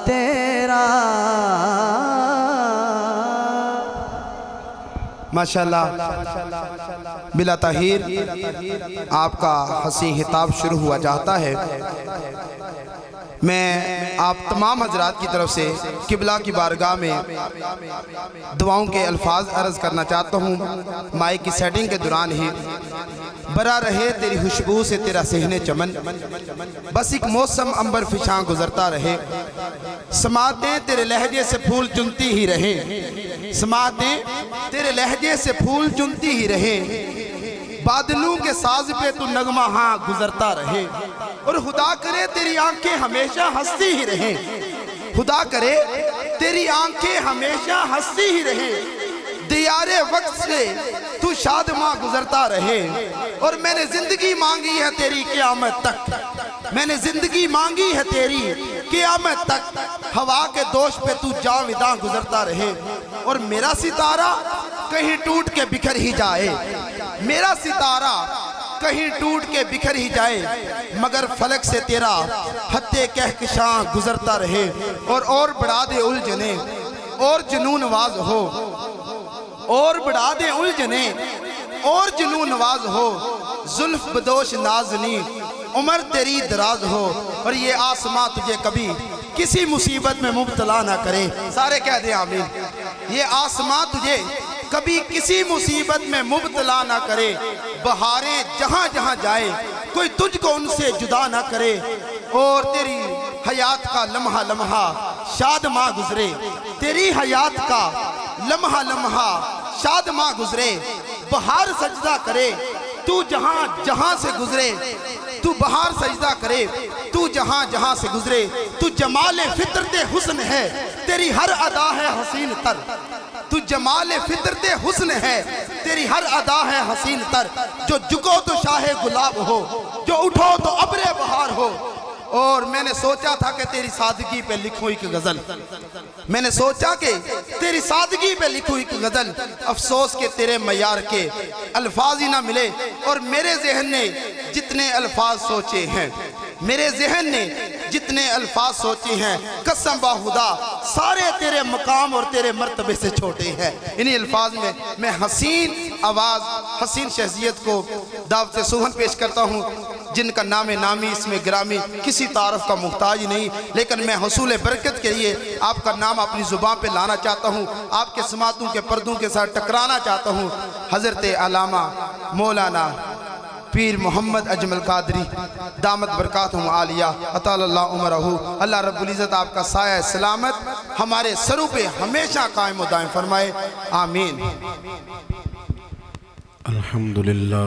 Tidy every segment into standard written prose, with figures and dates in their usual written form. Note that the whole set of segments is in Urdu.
تیرا ماشاءاللہ بلا تاخیر آپ کا حسین خطاب شروع ہوا جاتا ہے۔ میں آپ تمام حضرات کی طرف سے قبلہ کی بارگاہ میں دعاؤں کے الفاظ عرض کرنا چاہتا ہوں۔ مائک کی سیٹنگ کے دوران ہی برا رہے تیری خوشبو سے تیرا صحن چمن، بس ایک موسم عنبر فشاں گزرتا رہے، سماعتیں تیرے لہجے سے پھول چنتی ہی رہیں، سماعتیں تیرے لہجے سے پھول چنتی ہی رہیں، بادلوں کے ساز پہ تو نغمہ ہاں گزرتا رہے، اور خدا کرے تیری آنکھیں ہمیشہ ہنستی ہی رہیں، خدا کرے تیری آنکھیں ہمیشہ ہنستی ہی رہیں، دیار وقت سے تو شادماں گزرتا رہے، اور میں نے زندگی مانگی ہے تیری قیامت تک، میں نے زندگی مانگی ہے تیری قیامت تک، ہوا کے دوش پہ تو جاوداں گزرتا رہے، اور میرا ستارہ کہیں ٹوٹ کے بکھر ہی جائے، میرا ستارہ کہیں ٹوٹ کے بکھر ہی جائے، مگر فلک سے تیرا خط کہکشاں گزرتا رہے، اور بڑھا دے الجھنے اور جنون نواز ہو، اور بڑھا دے الجھنے اور جنون نواز ہو، زلف بدوش نازنی عمر تیری دراز ہو، اور یہ آسماں تجھے کبھی کسی مصیبت میں مبتلا نہ کرے، سارے کہہ دیں آمین۔ یہ آسماں تجھے کبھی کسی مصیبت میں مبتلا نہ کرے، بہاریں جہاں جہاں جائے کوئی تجھ کو ان سے جدا نہ کرے، اور تیری حیات کا لمحہ لمحہ شادماں گزرے، تیری حیات کا لمحہ لمحہ شادماں گزرے، بہار سجدہ کرے تو جہاں جہاں سے گزرے، تو بہار سجدہ کرے تو جہاں جہاں سے گزرے، تو جمال فطرت حسن ہے تیری ہر ادا ہے حسین تر، تو جمال فطرت حسن ہے تیری ہر ادا ہے حسین تر، جو جھکو تو شاہ گلاب ہو، جو اٹھو تو ابر بہار ہو، اور میں نے سوچا تھا کہ تیری سادگی پہ لکھوں ایک غزل، میں نے سوچا کہ تیری سادگی پہ لکھوں ایک غزل، افسوس کہ تیرے معیار کے الفاظ ہی نہ ملے، اور میرے ذہن نے جتنے الفاظ سوچے ہیں، میرے ذہن نے جتنے الفاظ سوچے ہیں، قسم با خدا سارے تیرے مقام اور تیرے مرتبے سے چھوٹے ہیں۔ انہی الفاظ میں حسین آواز، حسین شخصیت کو دعوت سوہن پیش کرتا ہوں، جن کا نام نامی اس میں گرامی کسی تعارف کا محتاج نہیں، لیکن میں حصول برکت کے لیے آپ کا نام اپنی زبان پہ لانا چاہتا ہوں، آپ کے سماعتوں کے پردوں کے ساتھ ٹکرانا چاہتا ہوں۔ حضرت علامہ مولانا پیر محمد اجمل قادری دامت برکاتہم عالیہ اطال اللہ عمرہ، اللہ رب العزت آپ کا سایہ سلامت ہمارے سروں پہ ہمیشہ قائم و دائم فرمائے، آمین۔ الحمدللہ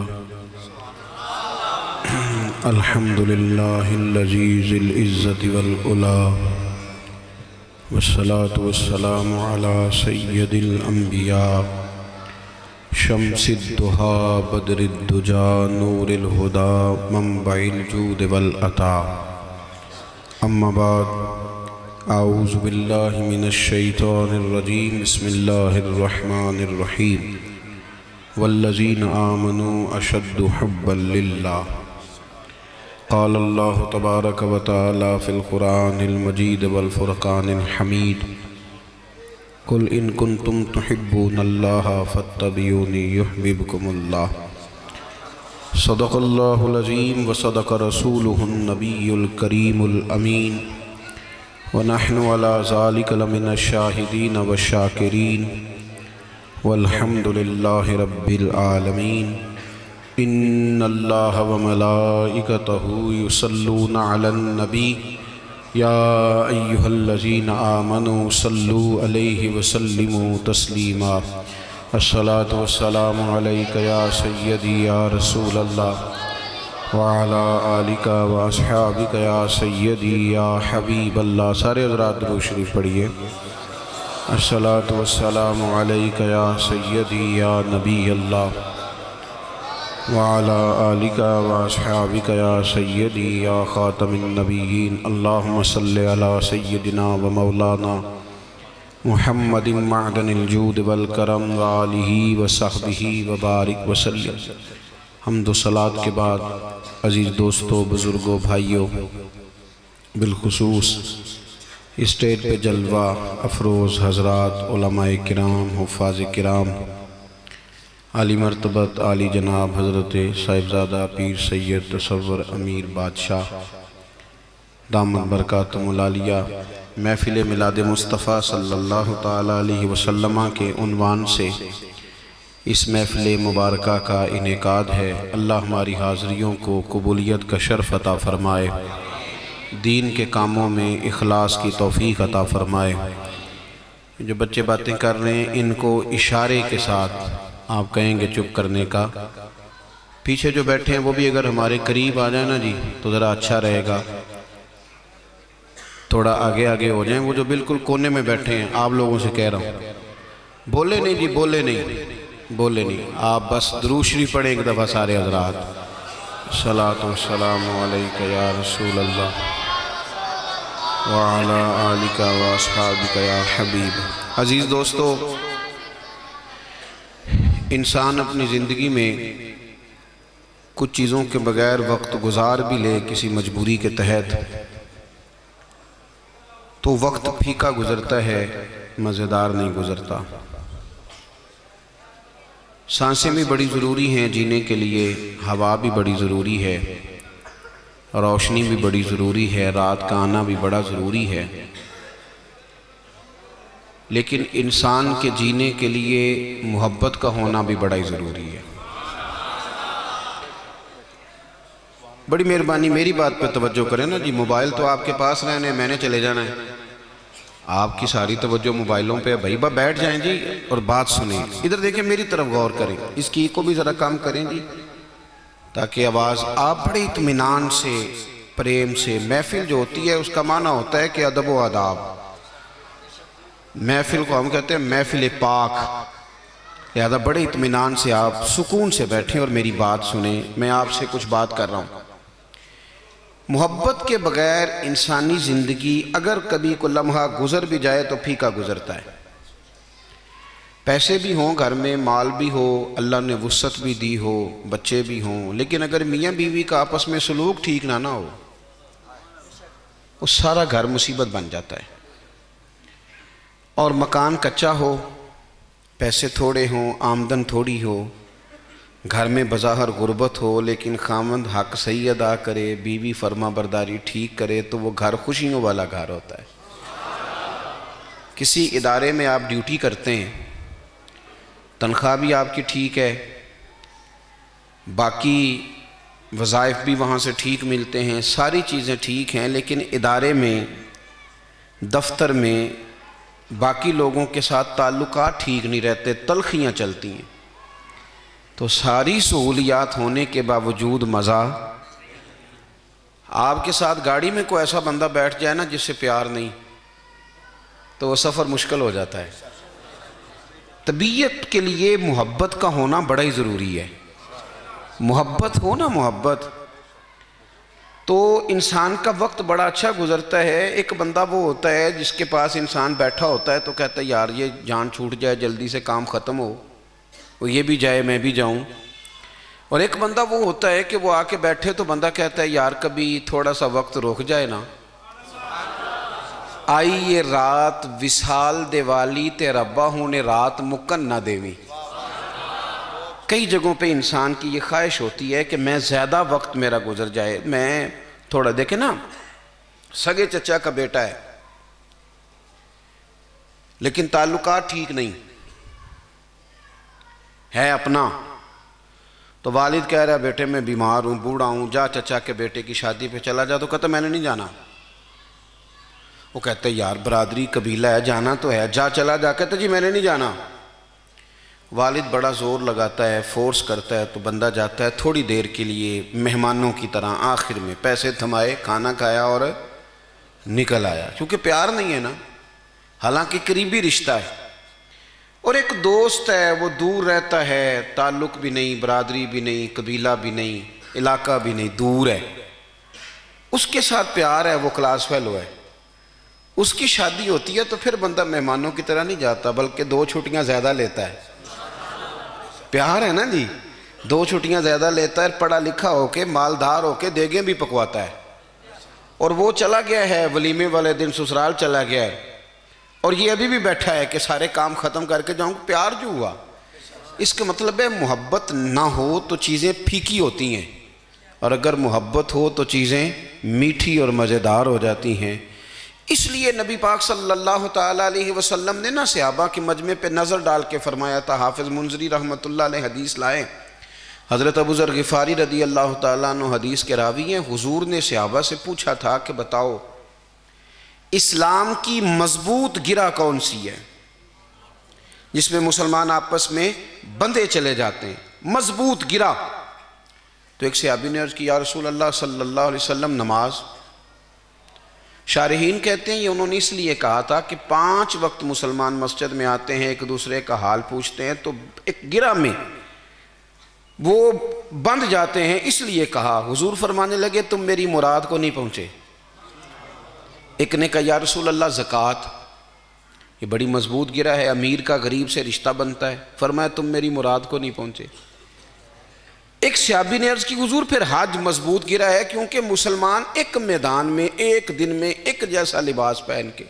الحمدللہ العزیز العزت والعلا، والصلاة والسلام علی سید الانبیاء، شمس الدہا بدر الدجا نور الہدا منبع الجود والعطا، اما بعد اعوذ باللہ من الشیطان الرجیم، بسم اللہ الرحمن الرحیم، والذین آمنوا اشد حبا للہ، قال اللہ تبارک و تعالی فی القرآن المجید والفرقان الحمید، قل ان کنتم تحبون اللہ فاتبعونی یحببکم اللہ، صدق اللہ العظیم وصدق رسولہ النبی الکریم الامین، ونحن علی ذلک لمن الشاہدین والشاکرین، والحمد للہ رب العالمین۔ ان اللہ وملائکتہ یصلون علی النبی یا ایہا الذین آمنوا صلوا علیہ وسلموا تسلیما، الصلاة والسلام علیک یا سیدی یا رسول اللہ، وعلا آلک و اصحابک یا سیدی یا حبیب اللہ۔ سارے حضرات درود شریف پڑھیے۔ الصلاة والسلام علیک یا سیدی یا نبی اللہ، وعلى آلك وأصحابك يا سيدي يا خاتم النبيين، اللهم صل على سيدنا ومولانا محمد معدن الجود والکرم وآلہ وصحبہ وبارک وسلم۔ حمد و صلاة کے بعد عزیز دوستو، بزرگوں، بھائیوں، بالخصوص اسٹیج پہ جلوہ افروز حضرات، علماء کرام، حفاظ کرام، عالی مرتبت عالی جناب حضرت صاحبزادہ پیر سید تصور امیر بادشاہ دامت برکاتہم العالیہ، محفل میلاد مصطفیٰ صلی اللہ تعالیٰ علیہ وسلم کے عنوان سے اس محفل مبارکہ کا انعقاد ہے۔ اللہ ہماری حاضریوں کو قبولیت کا شرف عطا فرمائے، دین کے کاموں میں اخلاص کی توفیق عطا فرمائے۔ جو بچے باتیں کر رہے ہیں ان کو اشارے کے ساتھ آپ کہیں گے چپ کرنے کا۔ پیچھے جو بیٹھے ہیں وہ بھی اگر ہمارے قریب آ جائیں نا جی تو ذرا اچھا رہے گا، تھوڑا آگے آگے ہو جائیں۔ وہ جو بالکل کونے میں بیٹھے ہیں آپ لوگوں سے کہہ رہا ہوں، بولے نہیں جی، بولے نہیں، آپ بس درود شریف پڑھیں ایک دفعہ سارے حضرات۔ صلاۃ والسلام علیک یا رسول اللہ وعلی آلک واصحابک یا حبیب۔ عزیز دوستو، انسان اپنی زندگی میں کچھ چیزوں کے بغیر وقت گزار بھی لے کسی مجبوری کے تحت تو وقت پھیکا گزرتا ہے، مزیدار نہیں گزرتا۔ سانسیں بھی بڑی ضروری ہیں جینے کے لیے، ہوا بھی بڑی ضروری ہے، روشنی بھی بڑی ضروری ہے، رات کا آنا بھی بڑا ضروری ہے، لیکن انسان کے جینے کے لیے محبت کا ہونا بھی بڑا ہی ضروری ہے۔ بڑی مہربانی میری بات پہ توجہ کریں نا جی، موبائل تو آپ کے پاس رہنے، میں نے چلے جانا ہے، آپ کی ساری توجہ موبائلوں پہ۔ بھائی بیٹھ جائیں جی اور بات سنیں، ادھر دیکھیں، میری طرف غور کریں، اس کی کو بھی ذرا کام کریں جی تاکہ آواز آپ بڑے اطمینان سے، پریم سے۔ محفل جو ہوتی ہے اس کا معنی ہوتا ہے کہ ادب و آداب، محفل کو ہم کہتے ہیں محفل پاک، لہذا بڑے اطمینان سے آپ سکون سے بیٹھیں اور میری بات سنیں۔ میں آپ سے کچھ بات کر رہا ہوں۔ محبت کے بغیر انسانی زندگی اگر کبھی کوئی لمحہ گزر بھی جائے تو پھیکا گزرتا ہے۔ پیسے بھی ہوں گھر میں، مال بھی ہو، اللہ نے وسعت بھی دی ہو، بچے بھی ہوں، لیکن اگر میاں بیوی کا آپس میں سلوک ٹھیک نہ ہو، وہ سارا گھر مصیبت بن جاتا ہے۔ اور مکان کچا ہو، پیسے تھوڑے ہوں، آمدن تھوڑی ہو، گھر میں بظاہر غربت ہو، لیکن خاوند حق صحیح ادا کرے، بیوی فرما برداری ٹھیک کرے، تو وہ گھر خوشیوں والا گھر ہوتا ہے۔ کسی ادارے میں آپ ڈیوٹی کرتے ہیں، تنخواہ بھی آپ کی ٹھیک ہے، باقی وظائف بھی وہاں سے ٹھیک ملتے ہیں، ساری چیزیں ٹھیک ہیں، لیکن ادارے میں، دفتر میں باقی لوگوں کے ساتھ تعلقات ٹھیک نہیں رہتے، تلخیاں چلتی ہیں، تو ساری سہولیات ہونے کے باوجود مزہ۔ آپ کے ساتھ گاڑی میں کوئی ایسا بندہ بیٹھ جائے نا جس سے پیار نہیں، تو وہ سفر مشکل ہو جاتا ہے۔ طبیعت کے لیے محبت کا ہونا بڑا ہی ضروری ہے۔ محبت ہو نا، محبت، تو انسان کا وقت بڑا اچھا گزرتا ہے۔ ایک بندہ وہ ہوتا ہے جس کے پاس انسان بیٹھا ہوتا ہے تو کہتا ہے یار یہ جان چھوٹ جائے، جلدی سے کام ختم ہو، وہ یہ بھی جائے میں بھی جاؤں۔ اور ایک بندہ وہ ہوتا ہے کہ وہ آ کے بیٹھے تو بندہ کہتا ہے یار کبھی تھوڑا سا وقت رک جائے نا۔ آئی یہ رات وصال دیوالی تے ربا ہوں نے رات مکن نہ دیوی۔ کئی جگہوں پہ انسان کی یہ خواہش ہوتی ہے کہ میں زیادہ وقت میرا گزر جائے، میں تھوڑا دیکھیں نا، سگے چچا کا بیٹا ہے لیکن تعلقات ٹھیک نہیں ہے اپنا، تو والد کہہ رہا ہے بیٹے میں بیمار ہوں، بوڑھا ہوں، جا چچا کے بیٹے کی شادی پہ چلا جا، تو کہتا میں نے نہیں جانا۔ وہ کہتے یار برادری قبیلہ ہے، جانا تو ہے، جا چلا جا، کہتا جی میں نے نہیں جانا۔ والد بڑا زور لگاتا ہے، فورس کرتا ہے، تو بندہ جاتا ہے تھوڑی دیر کے لیے مہمانوں کی طرح، آخر میں پیسے تھمائے، کھانا کھایا اور نکل آیا، کیونکہ پیار نہیں ہے نا، حالانکہ قریبی رشتہ ہے۔ اور ایک دوست ہے وہ دور رہتا ہے، تعلق بھی نہیں، برادری بھی نہیں، قبیلہ بھی نہیں، علاقہ بھی نہیں، دور ہے، اس کے ساتھ پیار ہے، وہ کلاس فیلو ہے، اس کی شادی ہوتی ہے تو پھر بندہ مہمانوں کی طرح نہیں جاتا بلکہ 2 چھٹیاں زیادہ لیتا ہے۔ پیار ہے نا جی، 2 چھٹیاں زیادہ لیتا ہے، پڑھا لکھا ہو کے، مالدار ہو کے دیگیں بھی پکواتا ہے۔ اور وہ چلا گیا ہے ولیمے والے دن سسرال چلا گیا ہے، اور یہ ابھی بھی بیٹھا ہے کہ سارے کام ختم کر کے جاؤں. پیار جو ہوا، اس کا مطلب ہے محبت نہ ہو تو چیزیں پھیکی ہوتی ہیں، اور اگر محبت ہو تو چیزیں میٹھی اور مزیدار ہو جاتی ہیں. اس لیے نبی پاک صلی اللہ تعالیٰ علیہ وسلم نے نا صحابہ کے مجمع پہ نظر ڈال کے فرمایا تھا. حافظ منذری رحمۃ اللہ علیہ حدیث لائے، حضرت ابو ذر غفاری رضی اللہ تعالیٰ عنہ حدیث کے راوی ہیں. حضور نے صحابہ سے پوچھا تھا کہ بتاؤ اسلام کی مضبوط گرہ کون سی ہے جس میں مسلمان آپس میں بندھے چلے جاتے ہیں، مضبوط گرہ؟ تو ایک صحابی نے عرض کی، یا رسول اللہ صلی اللہ علیہ وسلم نماز. شارحین کہتے ہیں یہ انہوں نے اس لیے کہا تھا کہ 5 وقت مسلمان مسجد میں آتے ہیں، ایک دوسرے کا حال پوچھتے ہیں، تو ایک گرہ میں وہ بندھ جاتے ہیں، اس لیے کہا. حضور فرمانے لگے تم میری مراد کو نہیں پہنچے. ایک نے کہا یا رسول اللہ زکوٰۃ، یہ بڑی مضبوط گرہ ہے، امیر کا غریب سے رشتہ بنتا ہے. فرمایا تم میری مراد کو نہیں پہنچے. ایک صحابی نے عرض کی حضور پھر حج مضبوط گرہ ہے، کیونکہ مسلمان ایک میدان میں ایک دن میں ایک جیسا لباس پہن کے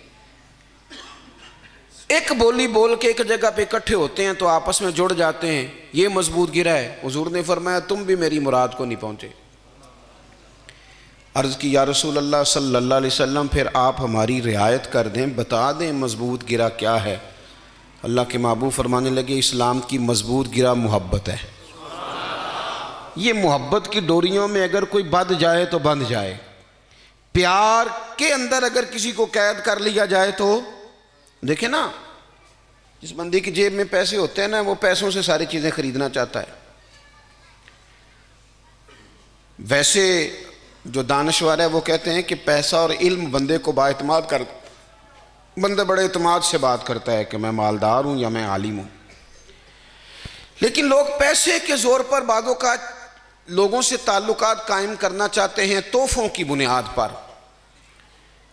ایک بولی بول کے ایک جگہ پہ اکٹھے ہوتے ہیں تو آپس میں جڑ جاتے ہیں، یہ مضبوط گرہ ہے. حضور نے فرمایا تم بھی میری مراد کو نہیں پہنچے. عرض کی یا رسول اللہ صلی اللہ علیہ وسلم پھر آپ ہماری رعایت کر دیں، بتا دیں مضبوط گرہ کیا ہے. اللہ کے محبوب فرمانے لگے اسلام کی مضبوط گرہ محبت ہے. یہ محبت کی ڈوریوں میں اگر کوئی بندھ جائے تو بندھ جائے. پیار کے اندر اگر کسی کو قید کر لیا جائے تو دیکھیں نا، جس بندے کی جیب میں پیسے ہوتے ہیں نا وہ پیسوں سے ساری چیزیں خریدنا چاہتا ہے. ویسے جو دانشور ہے وہ کہتے ہیں کہ پیسہ اور علم بندے کو بااعتماد کر، بندہ بڑے اعتماد سے بات کرتا ہے کہ میں مالدار ہوں یا میں عالم ہوں. لیکن لوگ پیسے کے زور پر بعضوں کا لوگوں سے تعلقات قائم کرنا چاہتے ہیں تحفوں کی بنیاد پر.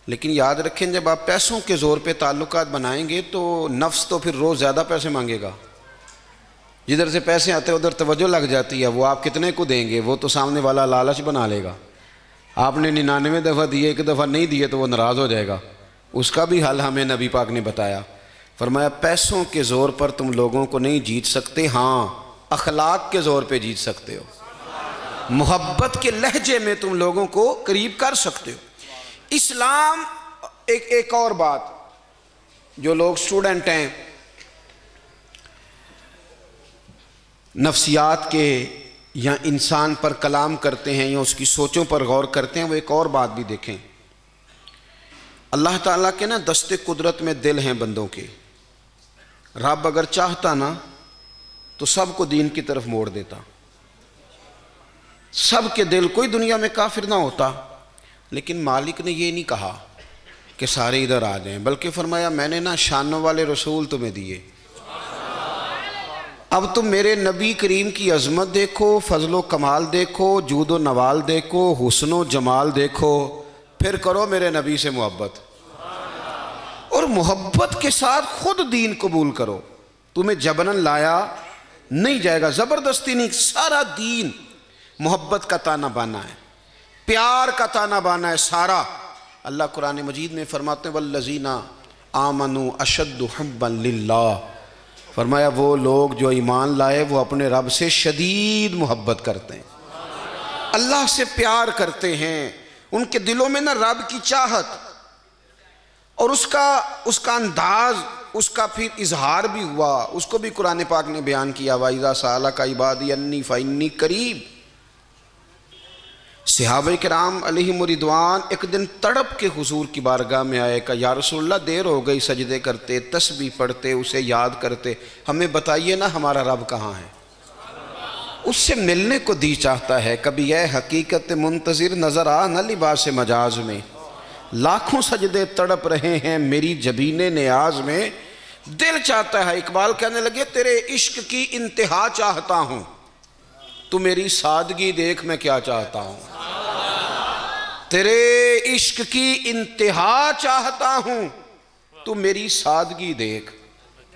لیکن یاد رکھیں جب آپ پیسوں کے زور پہ تعلقات بنائیں گے تو نفس تو پھر روز زیادہ پیسے مانگے گا. جدھر سے پیسے آتے ادھر توجہ لگ جاتی ہے. وہ آپ کتنے کو دیں گے وہ تو سامنے والا لالچ بنا لے گا. آپ نے 99 دفعہ دیے، 1 دفعہ نہیں دیے تو وہ ناراض ہو جائے گا. اس کا بھی حل ہمیں نبی پاک نے بتایا. فرمایا پیسوں کے زور پر تم لوگوں کو نہیں جیت سکتے، ہاں اخلاق کے زور پہ جیت سکتے ہو. محبت کے لہجے میں تم لوگوں کو قریب کر سکتے ہو. اسلام ایک اور بات، جو لوگ اسٹوڈنٹ ہیں نفسیات کے یا انسان پر کلام کرتے ہیں یا اس کی سوچوں پر غور کرتے ہیں، وہ ایک اور بات بھی دیکھیں. اللہ تعالیٰ کے نا دست قدرت میں دل ہیں بندوں کے. رب اگر چاہتا نا تو سب کو دین کی طرف موڑ دیتا. سب کے دل، کوئی دنیا میں کافر نہ ہوتا. لیکن مالک نے یہ نہیں کہا کہ سارے ادھر آ جائیں، بلکہ فرمایا میں نے نا شانوں والے رسول تمہیں دیے. اب تم میرے نبی کریم کی عظمت دیکھو، فضل و کمال دیکھو، جود و نوال دیکھو، حسن و جمال دیکھو، پھر کرو میرے نبی سے محبت. اور محبت کے ساتھ خود دین قبول کرو. تمہیں جبرن لایا نہیں جائے گا، زبردستی نہیں. سارا دین محبت کا تانا بانا ہے، پیار کا تانا بانا ہے سارا. اللہ قرآن مجید میں فرماتے ہیں والذین آمنوا اشد حبا للہ. فرمایا وہ لوگ جو ایمان لائے وہ اپنے رب سے شدید محبت کرتے ہیں، اللہ سے پیار کرتے ہیں. ان کے دلوں میں نا رب کی چاہت اور اس کا انداز، اس کا پھر اظہار بھی ہوا. اس کو بھی قرآن پاک نے بیان کیا وَإِذَا سَأَلَكَ عِبَادِي عَنِّي فَإِنِّي قَرِيبٌ. صحابہ کرام علیہم رضوان ایک دن تڑپ کے حضور کی بارگاہ میں آئے، کہا یا رسول اللہ دیر ہو گئی، سجدے کرتے، تسبیح پڑھتے، اسے یاد کرتے، ہمیں بتائیے نا ہمارا رب کہاں ہے. اس سے ملنے کو دی چاہتا ہے. کبھی اے حقیقت منتظر نظر آ نہ لباس مجاز میں، لاکھوں سجدے تڑپ رہے ہیں میری جبین نیاز میں. دل چاہتا ہے. اقبال کہنے لگے تیرے عشق کی انتہا چاہتا ہوں، تو میری سادگی دیکھ میں کیا چاہتا ہوں. تیرے عشق کی انتہا چاہتا ہوں، تو میری سادگی دیکھ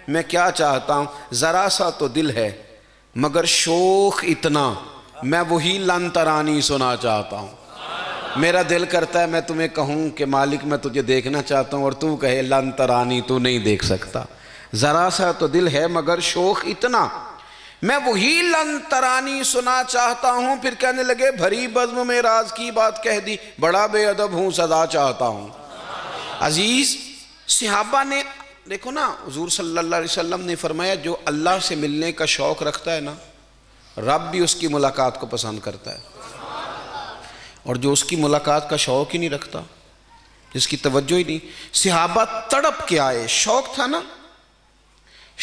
میں کیا چاہتا ہوں. ذرا سا تو دل ہے مگر شوق اتنا، میں وہی لن ترانی سنا چاہتا ہوں. میرا دل کرتا ہے میں تمہیں کہوں کہ مالک میں تجھے دیکھنا چاہتا ہوں، اور تو کہے لن ترانی، تو نہیں دیکھ سکتا۔ ذرا سا تو دل ہے مگر شوق اتنا، میں وہی لن ترانی سنا چاہتا ہوں۔ پھر کہنے لگے بھری بزم میں راز کی بات کہہ دی، بڑا بے ادب ہوں سزا چاہتا ہوں۔ عزیز صحابہ نے دیکھو نا، حضور صلی اللہ علیہ وسلم نے فرمایا جو اللہ سے ملنے کا شوق رکھتا ہے نا، رب بھی اس کی ملاقات کو پسند کرتا ہے، اور جو اس کی ملاقات کا شوق ہی نہیں رکھتا، جس کی توجہ ہی نہیں۔ صحابہ تڑپ کے آئے، شوق تھا نا،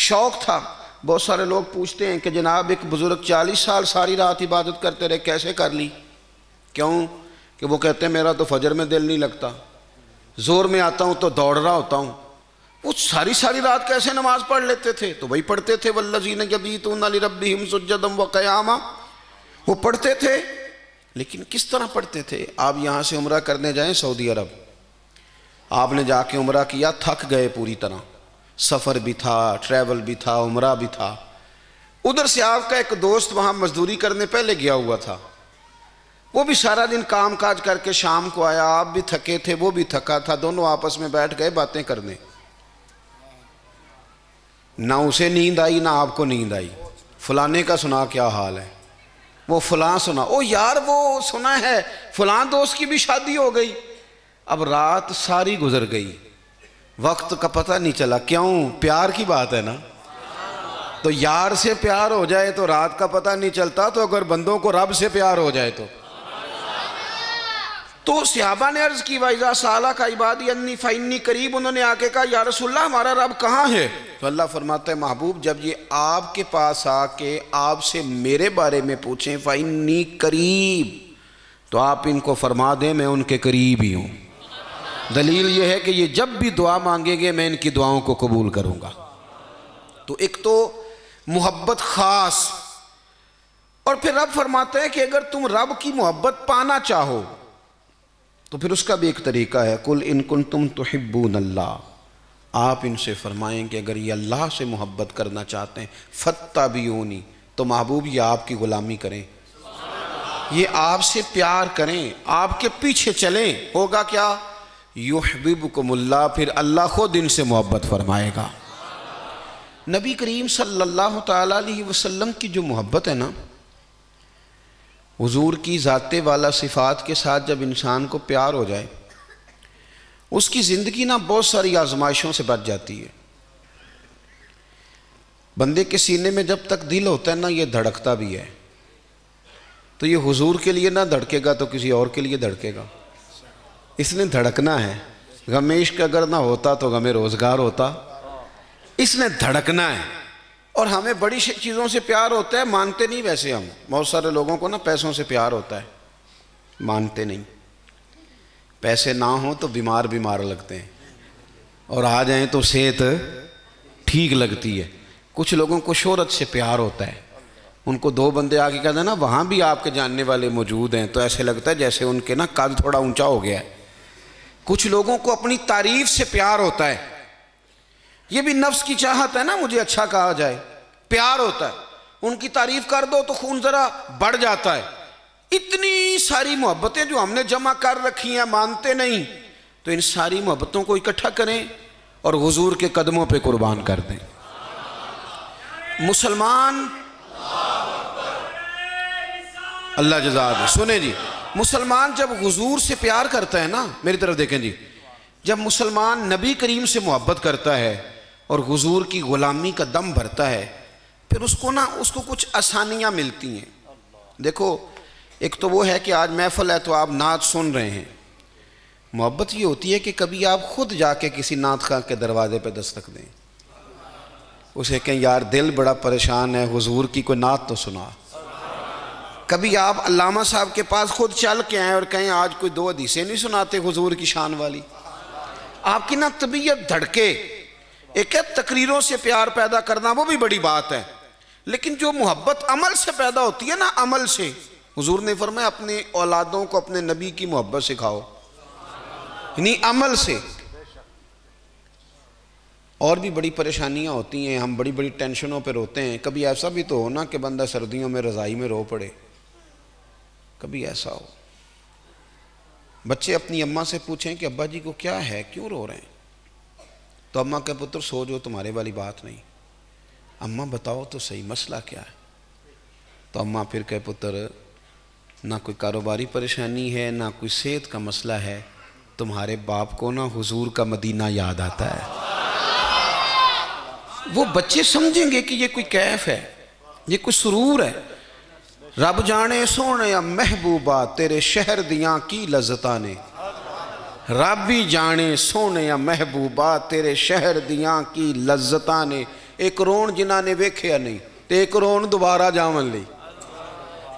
شوق تھا۔ بہت سارے لوگ پوچھتے ہیں کہ جناب ایک بزرگ 40 سال ساری رات عبادت کرتے رہے، کیسے کر لی؟ کیوں؟ کہ وہ کہتے ہیں میرا تو فجر میں دل نہیں لگتا، زور میں آتا ہوں تو دوڑ رہا ہوتا ہوں۔ وہ ساری رات کیسے نماز پڑھ لیتے تھے؟ تو وہی پڑھتے تھے والذین یبیتون لربہم سجدا وقیاما، وہ پڑھتے تھے، لیکن کس طرح پڑھتے تھے؟ آپ یہاں سے عمرہ کرنے جائیں سعودی عرب، آپ نے جا کے عمرہ کیا، تھک گئے پوری طرح، سفر بھی تھا، ٹریول بھی تھا، عمرہ بھی تھا۔ ادھر سے آپ کا ایک دوست وہاں مزدوری کرنے پہلے گیا ہوا تھا، وہ بھی سارا دن کام کاج کر کے شام کو آیا، آپ بھی تھکے تھے، وہ بھی تھکا تھا، دونوں آپس میں بیٹھ گئے باتیں کرنے۔ نہ اسے نیند آئی نہ آپ کو نیند آئی۔ فلانے کا سنا کیا حال ہے؟ وہ فلاں سنا، او یار وہ سنا ہے فلاں دوست کی بھی شادی ہو گئی۔ اب رات ساری گزر گئی، وقت کا پتہ نہیں چلا۔ کیوں؟ پیار کی بات ہے نا، تو یار سے پیار ہو جائے تو رات کا پتہ نہیں چلتا، تو اگر بندوں کو رب سے پیار ہو جائے تو صحابہ نے عرض کی وَإِذَا سَأَلَكَ عِبَادِي عَنِّي فَإِنِّي قَرِيبٌ، انہوں نے آ کے کہا یا رسول اللہ ہمارا رب کہاں ہے؟ تو اللہ فرماتا ہے محبوب جب یہ آپ کے پاس آ کے آپ سے میرے بارے میں پوچھیں فَإِنِّي قَرِيب، تو آپ ان کو فرما دیں میں ان کے قریب ہی ہوں۔ دلیل یہ ہے کہ یہ جب بھی دعا مانگیں گے میں ان کی دعاؤں کو قبول کروں گا۔ تو ایک تو محبت خاص، اور پھر رب فرماتا ہے کہ اگر تم رب کی محبت پانا چاہو تو پھر اس کا بھی ایک طریقہ ہے، قُلْ إِن كُنْتُمْ تُحِبُّونَ اللَّهَ، آپ ان سے فرمائیں کہ اگر یہ اللہ سے محبت کرنا چاہتے ہیں فَاتَّبِعُونِی، تو محبوب یہ آپ کی غلامی کریں، یہ آپ سے پیار کریں، آپ کے پیچھے چلیں۔ ہوگا کیا؟ یحببکم اللہ، پھر اللہ خود ان سے محبت فرمائے گا۔ نبی کریم صلی اللہ تعالیٰ علیہ وسلم کی جو محبت ہے نا، حضور کی ذات والا صفات کے ساتھ جب انسان کو پیار ہو جائے، اس کی زندگی نا بہت ساری آزمائشوں سے بچ جاتی ہے۔ بندے کے سینے میں جب تک دل ہوتا ہے نا، یہ دھڑکتا بھی ہے، تو یہ حضور کے لیے نہ دھڑکے گا تو کسی اور کے لیے دھڑکے گا، اس نے دھڑکنا ہے۔ غم عشق اگر نہ ہوتا تو غم روزگار ہوتا، اس نے دھڑکنا ہے۔ اور ہمیں بڑی چیزوں سے پیار ہوتا ہے، مانتے نہیں ویسے ہم، بہت سارے لوگوں کو نا پیسوں سے پیار ہوتا ہے، مانتے نہیں۔ پیسے نہ ہوں تو بیمار لگتے ہیں، اور آ جائیں تو صحت ٹھیک لگتی ہے۔ کچھ لوگوں کو شہرت سے پیار ہوتا ہے، ان کو دو بندے آگے کہتے ہیں نا وہاں بھی آپ کے جاننے والے موجود ہیں، تو ایسے لگتا ہے جیسے ان کے نا قد تھوڑا اونچا ہو گیا ہے۔ کچھ لوگوں کو اپنی تعریف سے پیار ہوتا ہے، یہ بھی نفس کی چاہت ہے نا، مجھے اچھا کہا جائے، پیار ہوتا ہے۔ ان کی تعریف کر دو تو خون ذرا بڑھ جاتا ہے۔ اتنی ساری محبتیں جو ہم نے جمع کر رکھی ہیں، مانتے نہیں، تو ان ساری محبتوں کو اکٹھا کریں اور حضور کے قدموں پہ قربان کر دیں۔ مسلمان اللہ جزا دے، سنیں جی، مسلمان جب حضور سے پیار کرتا ہے نا، میری طرف دیکھیں جی، جب مسلمان نبی کریم سے محبت کرتا ہے اور حضور کی غلامی کا دم بھرتا ہے، پھر اس کو کچھ آسانیاں ملتی ہیں۔ دیکھو ایک تو وہ ہے کہ آج محفل ہے تو آپ نعت سن رہے ہیں، محبت یہ ہوتی ہے کہ کبھی آپ خود جا کے کسی نعت خواں کے دروازے پہ دستک دیں، اسے کہیں یار دل بڑا پریشان ہے، حضور کی کوئی نعت تو سنا۔ کبھی آپ علامہ صاحب کے پاس خود چل کے آئیں اور کہیں آج کوئی 2 حدیثیں نہیں سناتے حضور کی شان والی، آپ کی نا طبیعت دھڑکے۔ ایک ہے تقریروں سے پیار پیدا کرنا، وہ بھی بڑی بات ہے، لیکن جو محبت عمل سے پیدا ہوتی ہے نا، عمل سے، حضور نے فرمایا اپنے اولادوں کو اپنے نبی کی محبت سکھاؤ، یعنی عمل سے۔ اور بھی بڑی پریشانیاں ہوتی ہیں، ہم بڑی بڑی ٹینشنوں پہ روتے ہیں، کبھی ایسا بھی تو ہو نا کہ بندہ سردیوں میں رضائی میں رو پڑے، کبھی ایسا ہو۔ بچے اپنی اماں سے پوچھیں کہ ابا جی کو کیا ہے، کیوں رو رہے ہیں؟ تو اماں کہ پتر سو جو، تمہارے والی بات نہیں، اماں بتاؤ تو صحیح مسئلہ کیا ہے؟ تو اماں پھر کہ پتر نہ کوئی کاروباری پریشانی ہے، نہ کوئی صحت کا مسئلہ ہے، تمہارے باپ کو نہ حضور کا مدینہ یاد آتا ہے۔ وہ بچے سمجھیں گے کہ یہ کوئی کیف ہے، یہ کوئی سرور ہے۔ رب جانے سونے یا محبوبہ تیرے شہر دیاں کی لذتاں نے، رب بھی جانے سونے یا محبوبہ تیرے شہر دیاں کی لذتاں نے۔ ایک رون جنہاں نے ویکھیا نہیں تے ایک رون دوبارہ جاون لی۔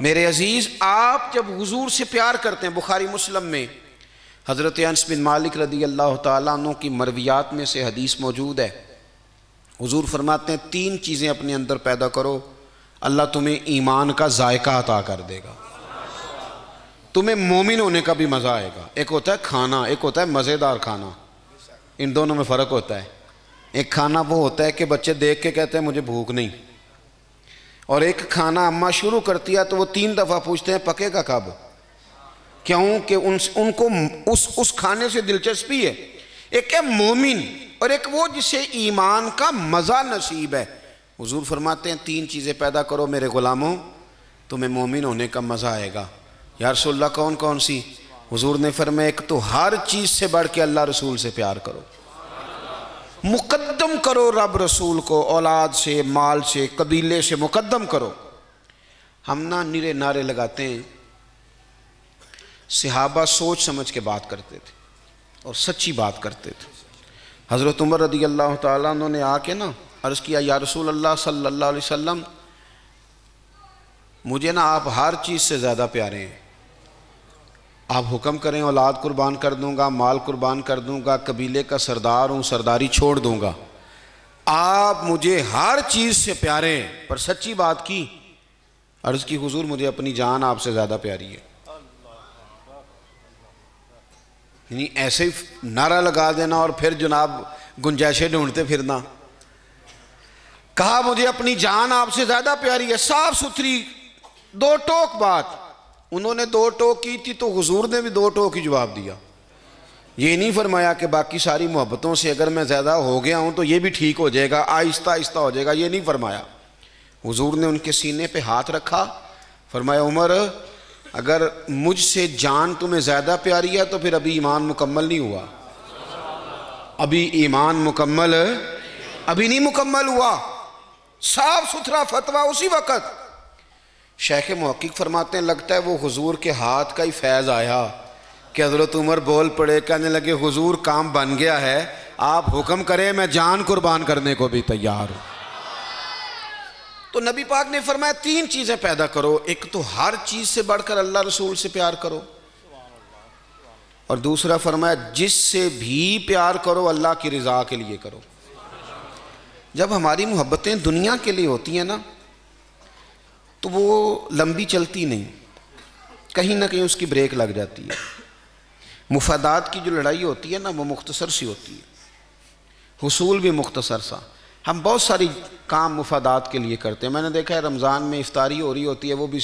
میرے عزیز، آپ جب حضور سے پیار کرتے ہیں، بخاری مسلم میں حضرت انس بن مالک رضی اللہ تعالیٰ عنہ کی مرویات میں سے حدیث موجود ہے۔ حضور فرماتے ہیں 3 چیزیں اپنے اندر پیدا کرو، اللہ تمہیں ایمان کا ذائقہ عطا کر دے گا، تمہیں مومن ہونے کا بھی مزہ آئے گا۔ ایک ہوتا ہے کھانا، ایک ہوتا ہے مزیدار کھانا، ان دونوں میں فرق ہوتا ہے۔ ایک کھانا وہ ہوتا ہے کہ بچے دیکھ کے کہتے ہیں مجھے بھوک نہیں، اور ایک کھانا اماں شروع کرتی ہے تو وہ 3 دفعہ پوچھتے ہیں پکے گا کب، کیوں کہ ان کو اس کھانے سے دلچسپی ہے۔ ایک ہے مومن اور ایک وہ جسے ایمان کا مزہ نصیب ہے۔ حضور فرماتے ہیں 3 چیزیں پیدا کرو میرے غلاموں، تمہیں مومن ہونے کا مزہ آئے گا۔ یا رسول اللہ کون کون سی؟ حضور نے فرمایا ایک تو ہر چیز سے بڑھ کے اللہ رسول سے پیار کرو، مقدم کرو رب رسول کو، اولاد سے، مال سے، قبیلے سے مقدم کرو۔ ہم نہ نیرے نعرے لگاتے ہیں، صحابہ سوچ سمجھ کے بات کرتے تھے اور سچی بات کرتے تھے۔ حضرت عمر رضی اللہ تعالیٰ عنہ نے آ کے نا عرض کیا یا رسول اللہ صلی اللہ علیہ وسلم، مجھے نا آپ ہر چیز سے زیادہ پیارے ہیں، آپ حکم کریں اولاد قربان کر دوں گا، مال قربان کر دوں گا، قبیلے کا سردار ہوں، سرداری چھوڑ دوں گا، آپ مجھے ہر چیز سے پیارے ہیں، پر سچی بات کی۔ عرض کی حضور مجھے اپنی جان آپ سے زیادہ پیاری ہے۔ یعنی ایسے ہی نعرہ لگا دینا اور پھر جناب گنجائشیں ڈھونڈتے پھرنا۔ کہا مجھے اپنی جان آپ سے زیادہ پیاری ہے، صاف ستھری 2 ٹوک بات۔ انہوں نے 2 ٹوک کی تھی تو حضور نے بھی 2 ٹوک ہی جواب دیا۔ یہ نہیں فرمایا کہ باقی ساری محبتوں سے اگر میں زیادہ ہو گیا ہوں تو یہ بھی ٹھیک ہو جائے گا، آہستہ آہستہ ہو جائے گا، یہ نہیں فرمایا۔ حضور نے ان کے سینے پہ ہاتھ رکھا، فرمایا عمر اگر مجھ سے جان تمہیں زیادہ پیاری ہے تو پھر ابھی ایمان مکمل نہیں ہوا، ابھی ایمان مکمل ابھی نہیں مکمل ہوا۔ صاف ستھرا فتویٰ اسی وقت۔ شیخ محقق فرماتے ہیں لگتا ہے وہ حضور کے ہاتھ کا ہی فیض آیا کہ حضرت عمر بول پڑے، کہنے لگے حضور کام بن گیا ہے، آپ حکم کریں میں جان قربان کرنے کو بھی تیار ہوں۔ تو نبی پاک نے فرمایا 3 چیزیں پیدا کرو، ایک تو ہر چیز سے بڑھ کر اللہ رسول سے پیار کرو، اور دوسرا فرمایا جس سے بھی پیار کرو اللہ کی رضا کے لیے کرو۔ جب ہماری محبتیں دنیا کے لیے ہوتی ہیں نا تو وہ لمبی چلتی نہیں، کہیں نہ کہیں اس کی بریک لگ جاتی ہے۔ مفادات کی جو لڑائی ہوتی ہے نا وہ مختصر سی ہوتی ہے، حصول بھی مختصر سا۔ ہم بہت ساری کام مفادات کے لیے کرتے ہیں۔ میں نے دیکھا ہے رمضان میں افطاری ہو رہی ہوتی ہے، وہ بھی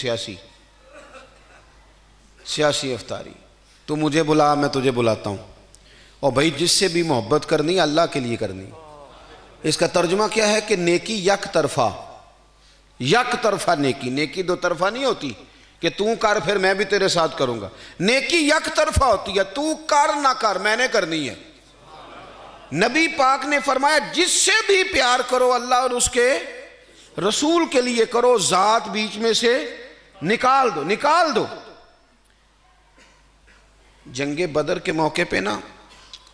سیاسی افطاری، تو مجھے بلا میں تجھے بلاتا ہوں، اور بھائی جس سے بھی محبت کرنی اللہ کے لیے کرنی۔ اس کا ترجمہ کیا ہے کہ نیکی یک طرفہ، یک طرفہ نیکی، نیکی 2 طرفہ نہیں ہوتی کہ تو کر پھر میں بھی تیرے ساتھ کروں گا، نیکی یک طرفہ ہوتی ہے، تو کر نہ کر میں نے کرنی ہے۔ نبی پاک نے فرمایا جس سے بھی پیار کرو اللہ اور اس کے رسول کے لیے کرو، ذات بیچ میں سے نکال دو۔ جنگ بدر کے موقع پہ نا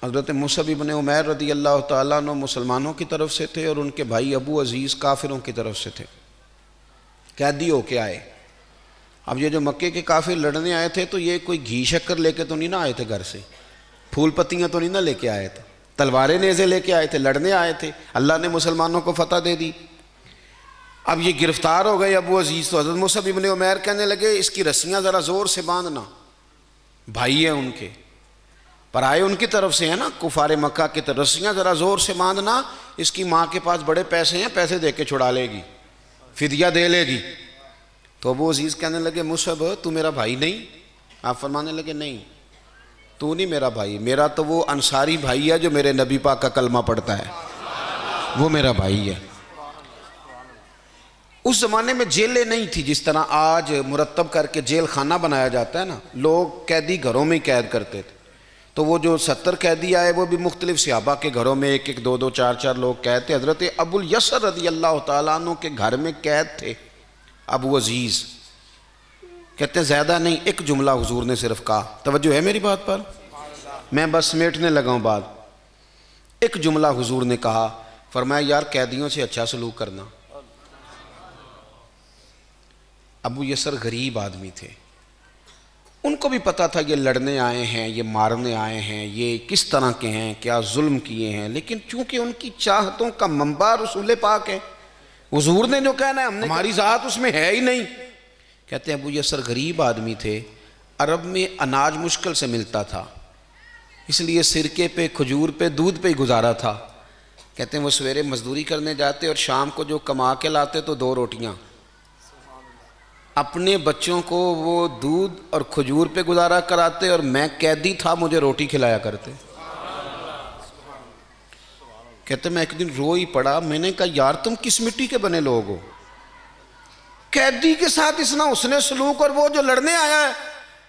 حضرت مصعب ابن عمیر رضی اللہ تعالیٰ عنہ مسلمانوں کی طرف سے تھے اور ان کے بھائی ابو عزیز کافروں کی طرف سے تھے، قیدی ہو کے آئے۔ اب یہ جو مکے کے کافر لڑنے آئے تھے تو یہ کوئی گھی شکر لے کے تو نہیں نہ آئے تھے، گھر سے پھول پتیاں تو نہیں نہ لے کے آئے تھے، تلواریں نیزے لے کے آئے تھے، لڑنے آئے تھے۔ اللہ نے مسلمانوں کو فتح دے دی۔ اب یہ گرفتار ہو گئے ابو عزیز، تو حضرت مصعب ابن عمیر کہنے لگے اس کی رسیاں ذرا زور سے باندھنا، بھائی ہیں ان کے، پر آئے ان کی طرف سے ہیں نا کفار مکہ کی طرف، رسیاں ذرا زور سے باندھنا، اس کی ماں کے پاس بڑے پیسے ہیں، پیسے دے کے چھڑا لے گی، فدیہ دے لے گی۔ تو ابو عزیز کہنے لگے مصعب تو میرا بھائی نہیں؟ آپ فرمانے لگے نہیں، تو نہیں میرا بھائی، میرا تو وہ انصاری بھائی ہے جو میرے نبی پاک کا کلمہ پڑھتا ہے، وہ میرا بھائی ہے۔ اس زمانے میں جیلیں نہیں تھی جس طرح آج مرتب کر کے جیل خانہ بنایا جاتا ہے نا، لوگ قیدی گھروں میں ہی قید کرتے تھے۔ تو وہ جو 70 قیدی آئے وہ بھی مختلف صحابہ کے گھروں میں 1 1 2 2 4 4 لوگ قید تھے۔ حضرت ابو الیسر رضی اللہ تعالیٰ عنہ کے گھر میں قید تھے ابو عزیز، کہتے ہیں زیادہ نہیں، ایک جملہ حضور نے صرف کہا، توجہ ہے میری بات پر، میں بس سمیٹنے لگا ہوں بات۔ ایک جملہ حضور نے کہا، فرمایا یار قیدیوں سے اچھا سلوک کرنا۔ ابو یسر غریب آدمی تھے، ان کو بھی پتا تھا یہ لڑنے آئے ہیں، یہ مارنے آئے ہیں، یہ کس طرح کے ہیں، کیا ظلم کیے ہیں، لیکن چونکہ ان کی چاہتوں کا منبع رسول پاک ہے، حضور نے جو کہنا ہے ہماری ذات اس میں ہے ہی نہیں۔ کہتے ہیں ابو یسر غریب آدمی تھے، عرب میں اناج مشکل سے ملتا تھا، اس لیے سرکے پہ، کھجور پہ، دودھ پہ ہی گزارا تھا۔ کہتے ہیں وہ سویرے مزدوری کرنے جاتے اور شام کو جو کما کے لاتے تو 2 روٹیاں، اپنے بچوں کو وہ دودھ اور کھجور پہ گزارا کراتے اور میں قیدی تھا، مجھے روٹی کھلایا کرتے۔ کہتے میں ایک دن رو ہی پڑا، میں نے کہا یار تم کس مٹی کے بنے لوگ ہو، قیدی کے ساتھ اتنا حسن سلوک اور وہ جو لڑنے آیا ہے۔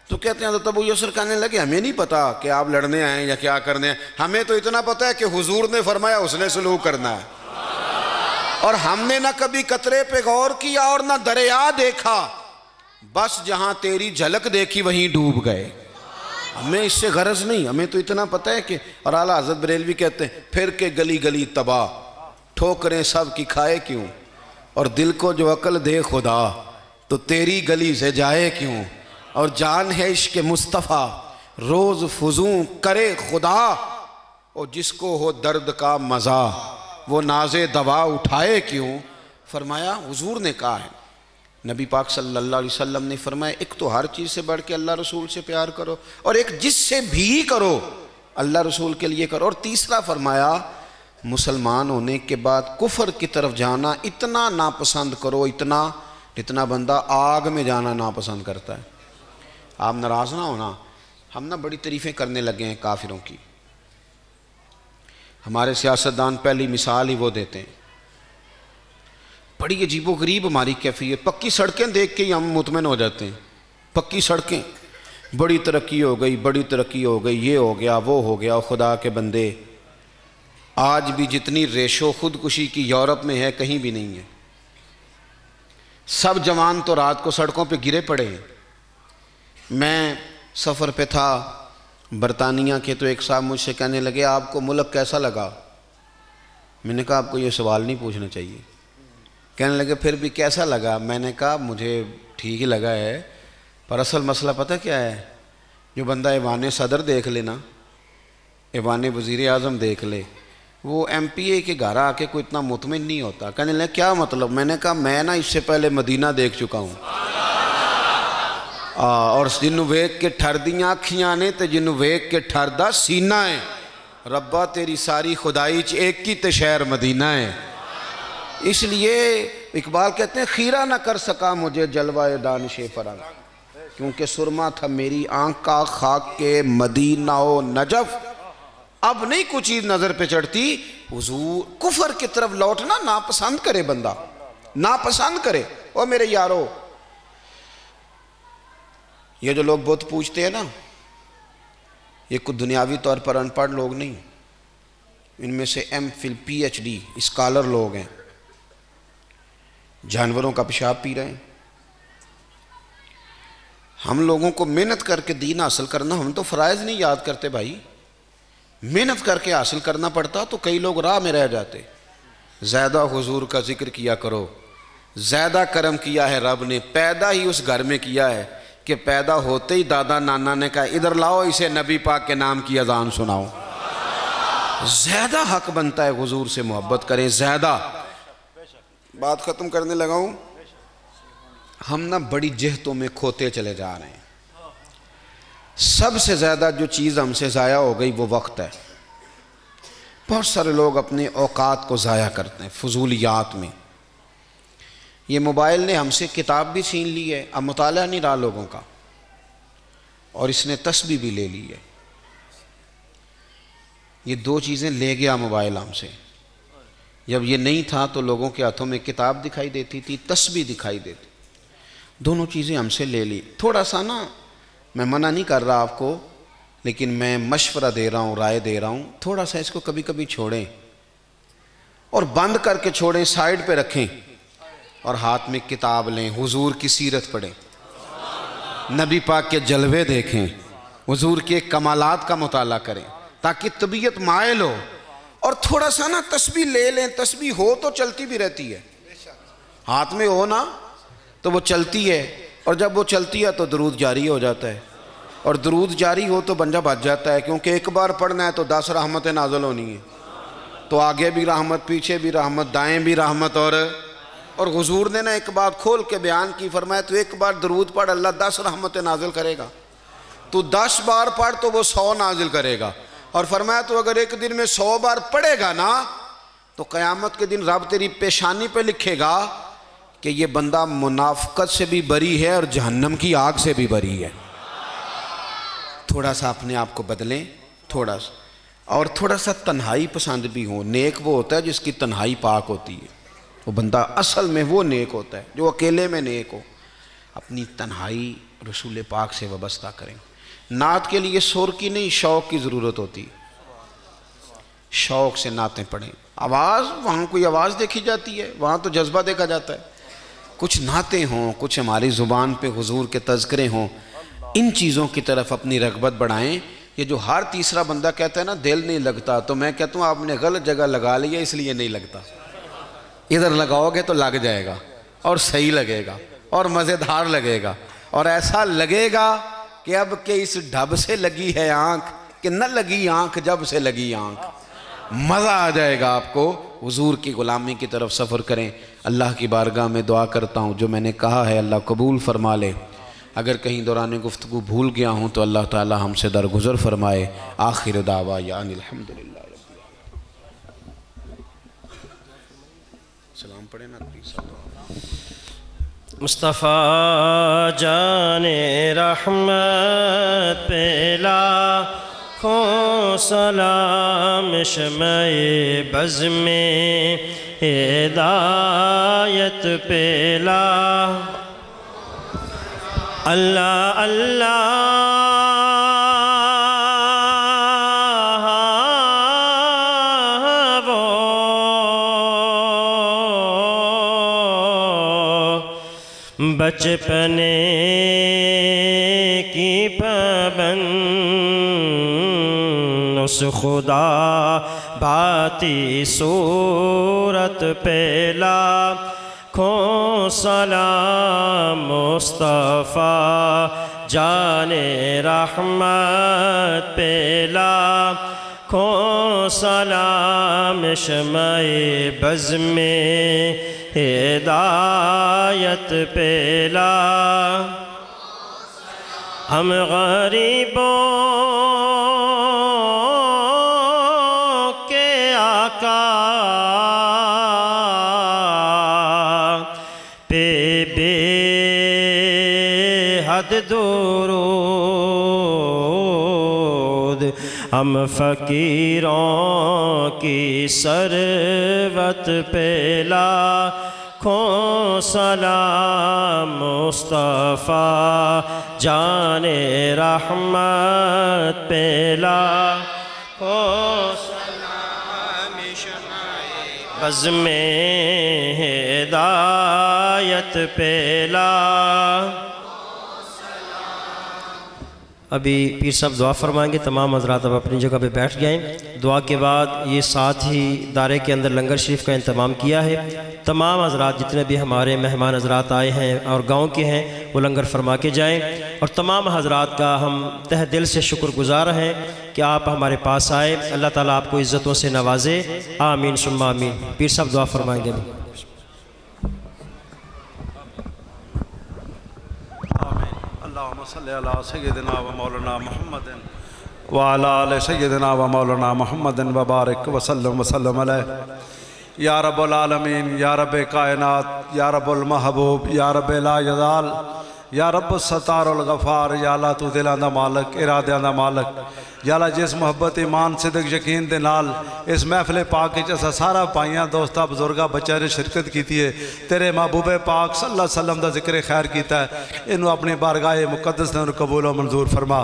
تو کہتے ہیں حضرت ابو یسر کہنے لگے ہمیں نہیں پتا کہ آپ لڑنے آئے ہیں یا کیا کرنے ہیں، ہمیں تو اتنا پتا ہے کہ حضور نے فرمایا حسن سلوک کرنا ہے، اور ہم نے نہ کبھی قطرے پہ غور کیا اور نہ دریا دیکھا، بس جہاں تیری جھلک دیکھی وہیں ڈوب گئے۔ ہمیں اس سے غرض نہیں، ہمیں تو اتنا پتہ ہے کہ، اور اعلیٰ حضرت بریلوی کہتے ہیں پھر کے گلی گلی تباہ، ٹھوکریں سب کی کھائے کیوں، اور دل کو جو عقل دے خدا تو تیری گلی سے جائے کیوں، اور جان ہے عشق مصطفیٰ روز فزوں کرے خدا، اور جس کو ہو درد کا مزہ وہ ناز دوا اٹھائے کیوں۔ فرمایا حضور نے کہا ہے، نبی پاک صلی اللہ علیہ وسلم نے فرمایا ایک تو ہر چیز سے بڑھ کے اللہ رسول سے پیار کرو، اور ایک جس سے بھی کرو اللہ رسول کے لیے کرو، اور تیسرا فرمایا مسلمان ہونے کے بعد کفر کی طرف جانا اتنا ناپسند کرو، اتنا بندہ آگ میں جانا ناپسند کرتا ہے۔ آپ ناراض نہ ہونا، ہم نہ بڑی تعریفیں کرنے لگے ہیں کافروں کی، ہمارے سیاستدان پہلی مثال ہی وہ دیتے ہیں، بڑی عجیب و غریب ہماری کیفیت، پکی سڑکیں دیکھ کے ہی ہم مطمئن ہو جاتے ہیں، پکی سڑکیں، بڑی ترقی ہو گئی، بڑی ترقی ہو گئی، یہ ہو گیا وہ ہو گیا۔ خدا کے بندے آج بھی جتنی ریشو خودکشی کی یورپ میں ہے کہیں بھی نہیں ہے، سب جوان تو رات کو سڑکوں پہ گرے پڑے ہیں۔ میں سفر پہ تھا برطانیہ کے، تو ایک صاحب مجھ سے کہنے لگے آپ کو ملک کیسا لگا؟ میں نے کہا آپ کو یہ سوال نہیں پوچھنا چاہیے۔ کہنے لگے پھر بھی کیسا لگا؟ میں نے کہا مجھے ٹھیک ہی لگا ہے، پر اصل مسئلہ پتہ کیا ہے، جو بندہ ایوان صدر دیکھ لے نا، ایوان وزیر اعظم دیکھ لے، وہ ایم پی اے کے گھر آ کے کوئی اتنا مطمئن نہیں ہوتا۔ کہنے لگے کیا مطلب؟ میں نے کہا میں نا اس سے پہلے مدینہ دیکھ چکا ہوں، اور جنوں ویکھ کے ٹھردیاں اکھیاں نے تے جنوں ویکھ کے ٹھردا سینہ ہے، ربا تیری ساری خدائی چ ایک ہی تے شہر مدینہ ہے۔ اس لیے اقبال کہتے ہیں خیرہ نہ کر سکا مجھے جلوہ دانش فرنگ، کیونکہ سرما تھا میری آنکھ کا خاک کے مدینہ و نجف، اب نہیں کچھ چیز نظر پہ چڑھتی۔ حضور کفر کی طرف لوٹنا ناپسند کرے بندہ، ناپسند کرے۔ اور میرے یارو، یہ جو لوگ بت پوجتے ہیں نا، یہ کچھ دنیاوی طور پر ان پڑھ لوگ نہیں، ان میں سے M Phil P H D scholar لوگ ہیں، جانوروں کا پیشاب پی رہے ہیں۔ ہم لوگوں کو محنت کر کے دین حاصل کرنا، ہم تو فرائض نہیں یاد کرتے بھائی، محنت کر کے حاصل کرنا پڑتا تو کئی لوگ راہ میں رہ جاتے۔ زیادہ حضور کا ذکر کیا کرو، زیادہ کرم کیا ہے رب نے، پیدا ہی اس گھر میں کیا ہے کہ پیدا ہوتے ہی دادا نانا نے کہا ادھر لاؤ اسے نبی پاک کے نام کی اذان سناؤ۔ زیادہ حق بنتا ہے حضور سے محبت کریں، زیادہ۔ بات ختم کرنے لگا ہوں، ہم نہ بڑی جہتوں میں کھوتے چلے جا رہے ہیں۔ سب سے زیادہ جو چیز ہم سے ضائع ہو گئی وہ وقت ہے۔ بہت سارے لوگ اپنے اوقات کو ضائع کرتے ہیں فضولیات میں۔ یہ موبائل نے ہم سے کتاب بھی چھین لی ہے، اب مطالعہ نہیں رہا لوگوں کا، اور اس نے تسبیح بھی لے لی ہے۔ یہ دو چیزیں لے گیا موبائل ہم سے۔ جب یہ نہیں تھا تو لوگوں کے ہاتھوں میں کتاب دکھائی دیتی تھی، تسبیح دکھائی دیتی، دونوں چیزیں ہم سے لے لی۔ تھوڑا سا نا، میں منع نہیں کر رہا آپ کو، لیکن میں مشورہ دے رہا ہوں، رائے دے رہا ہوں، تھوڑا سا اس کو کبھی کبھی چھوڑیں اور بند کر کے چھوڑیں، سائیڈ پہ رکھیں اور ہاتھ میں کتاب لیں، حضور کی سیرت پڑھیں، نبی پاک کے جلوے دیکھیں، حضور کے کمالات کا مطالعہ کریں تاکہ طبیعت مائل ہو۔ اور تھوڑا سا نا تسبیح لے لیں، تسبیح ہو تو چلتی بھی رہتی ہے، ہاتھ میں ہو نا تو وہ چلتی ہے، اور جب وہ چلتی ہے تو درود جاری ہو جاتا ہے، اور درود جاری ہو تو بندہ بچ جاتا ہے، کیونکہ ایک بار پڑھنا ہے تو 10 رحمتیں نازل ہونی ہیں، تو آگے بھی رحمت، پیچھے بھی رحمت، دائیں بھی رحمت۔ اور حضور نے نا ایک بات کھول کے بیان کی، فرمایا تو ایک بار درود پڑھ، اللہ 10 رحمتیں نازل کرے گا، تو 10 بار پڑھ تو وہ 100 نازل کرے گا، اور فرمایا تو اگر ایک دن میں 100 بار پڑھے گا نا تو قیامت کے دن رب تیری پیشانی پہ لکھے گا کہ یہ بندہ منافقت سے بھی بری ہے اور جہنم کی آگ سے بھی بری ہے۔ تھوڑا سا اپنے آپ کو بدلیں، تھوڑا سا، اور تھوڑا سا تنہائی پسند بھی ہو۔ نیک وہ ہوتا ہے جس کی تنہائی پاک ہوتی ہے، وہ بندہ اصل میں وہ نیک ہوتا ہے جو اکیلے میں نیک ہو۔ اپنی تنہائی رسول پاک سے وابستہ کریں۔ نعت کے لیے سر کی نہیں، شوق کی ضرورت ہوتی، شوق سے نعتیں پڑھیں۔ آواز، وہاں کوئی آواز دیکھی جاتی ہے، وہاں تو جذبہ دیکھا جاتا ہے۔ کچھ نعتیں ہوں، کچھ ہماری زبان پہ حضور کے تذکرے ہوں، ان چیزوں کی طرف اپنی رغبت بڑھائیں۔ یہ جو ہر تیسرا بندہ کہتا ہے نا دل نہیں لگتا، تو میں کہتا ہوں آپ نے غلط جگہ لگا لیا، اس لیے نہیں لگتا۔ ادھر لگاؤ گے تو لگ جائے گا، اور صحیح لگے گا، اور مزیدار لگے گا، اور ایسا لگے گا کہ اب کہ اس ڈھب سے لگی ہے آنکھ کہ نہ لگی آنکھ جب سے لگی آنکھ۔ مزہ آ جائے گا آپ کو۔ حضور کی غلامی کی طرف سفر کریں۔ اللہ کی بارگاہ میں دعا کرتا ہوں جو میں نے کہا ہے اللہ قبول فرما لے۔ اگر کہیں دوران گفتگو بھول گیا ہوں تو اللہ تعالی ہم سے درگزر فرمائے۔ آخر دعوانا ان الحمدللہ۔ سلام پڑھیں نا پلیز۔ مصطفیٰ جان رحمت پہ لاکھوں سلام، شمع بز میں ہدایت پہ اللہ اللہ بچپنے کی پابند اس خدا بھاتی صورت پہ لاکھوں سلام، مصطفیٰ جان رحمت پہ لاکھوں سلام، شمع بز میں ہدایت پہ ہم غریبوں کے آقا پہ بے حد درود، ہم فقیروں کی ثروت پہ لاکھوں سلام، مصطفیٰ جان رحمت پہ لاکھوں سلام، شمع بز میں ہدایت پہ ابھی پیر صاحب دعا فرمائیں گے۔ تمام حضرات اب اپنی جگہ پہ بیٹھ جائیں۔ دعا کے بعد یہ ساتھ ہی دارے کے اندر لنگر شریف کا انتظام کیا ہے۔ تمام حضرات جتنے بھی ہمارے مہمان حضرات آئے ہیں اور گاؤں کے ہیں وہ لنگر فرما کے جائیں، اور تمام حضرات کا ہم تہ دل سے شکر گزار ہیں کہ آپ ہمارے پاس آئے۔ اللہ تعالیٰ آپ کو عزتوں سے نوازے، آمین ثم آمین۔ پیر صاحب دعا فرمائیں گے۔ اللہم صلی علی سیدنا و مولانا محمد وعلی آل سیدنا و مولانا محمد وبارک وسلم علیہ۔ یا رب العالمین، یا رب کائنات، یا رب المحبوب، یا رب لا یزال، یا رب ستار الغفار، یا اللہ تو دلان دا مالک، ارادیان دا مالک، یا اللہ جس محبت ایمان صدق یقین دے نال اس محفل پاک وچ اساں سارا پائیاں دوستاں بزرگاں بچیاں نے شرکت کیتی ہے، تیرے محبوب پاک صلی اللہ علیہ وسلم دا ذکر خیر کیتا ہے، انہوں اپنی بارگاہ مقدس نے قبول و منظور فرما۔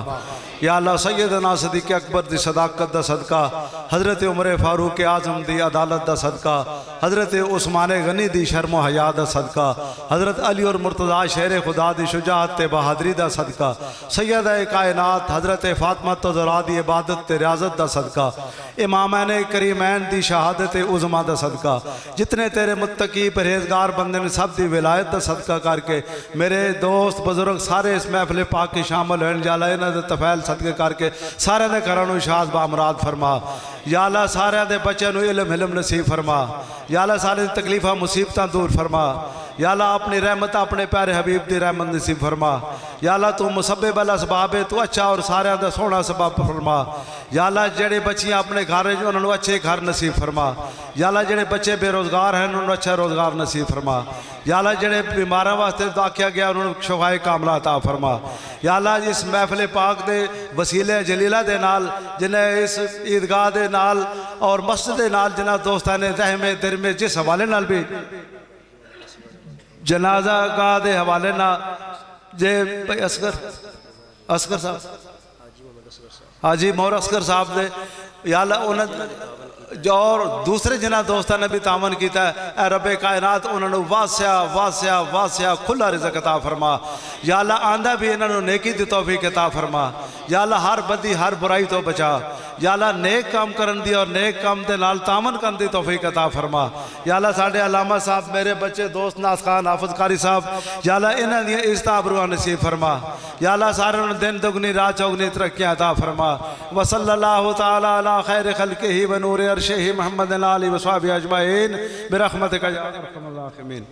یا اللہ سیدنا صدیق اکبر دی صداقت دا صدقہ، حضرت عمر فاروق اعظم دی عدالت دا صدقہ، حضرت عثمان غنی دی شرم و حیا دا صدقہ، حضرت علی اور مرتضیٰ شیر خدا دی شجاعت تے بہادری دا صدقہ، سیدہ کائنات حضرت فاطمہ زہرا دی عبادت تے ریاضت دا صدقہ، امامین کریمین دی شہادت عظمیٰ دا صدقہ، جتنے تیرے متقی پرہیزگار بندے نے سب دی ولایت دا صدقہ کر کے میرے دوست بزرگ سارے اس محفل پاک کی شامل ہوئے، یا اللہ انہاں دے تفیل صدقے کر کے سارے دے گھراں نوں شاد بامراد فرما۔ یا اللہ سارے دے بچے نوں علم نصیب فرما۔ یا اللہ سارے تکلیفاں مصیبتاں دور فرما۔ یا اللہ اپنی رحمت اپنے پیارے حبیب دی رحمت نصیب فرما۔ یا اللہ تو مسبب الاسباب ہے، تو اچھا اور سارے دا سونا سبب فرما۔ یا اللہ جڑے بچیاں اپنے گھر ہیں انہوں نے اچھے گھر نصیب فرما۔ یا اللہ جڑے بچے بے روزگار ہیں انہوں نے اچھا روزگار نصیب فرما۔ یا اللہ جڑے بیماراں واسطے دعا کیا گیا انہوں نے شفائے کاملہ عطا فرما۔ یا اللہ اس محفل پاک دے وسیلے جلیلہ دے نال جنہیں اس عیدگاہ دے نال اور مسجد دے نال جنہ دوستان رحم درم جس حوالے نال بھی جنازہ گاہ دے حوالے نہ جے بھائی اسکر صاحب حاجی مور اسکر صاحب دے یا اللہ انہوں جو اور دوسرے جنہ دوستان نے بھی تعاون کیتا ہے، اے رب کائنات انہوں نے واسعہ کھلا رزق عطا فرما۔ یا اللہ آندہ بھی انہوں نے نیکی دی توفیق عطا فرما۔ یا اللہ ہر بدی ہر برائی تو بچا۔ یا اللہ نیک کام کرن دی اور نیک کام دے نال تعاون کرن دی توفیق عطا فرما۔ یا اللہ ساڑھے علامہ صاحب میرے بچے دوست ناز خان حافظ قاری صاحب یا اللہ انہوں نے عزت آبروہ نصیب فرما۔ یا اللہ سارے انہوں دن دگنی رات چوگنی ترقیاں عطا فرما۔ وصلی اللہ تعالی علی خیر خلقہ و نور عرشہ محمد علی و صحابہ اجمعین برحمتک یا ارحم الراحمین۔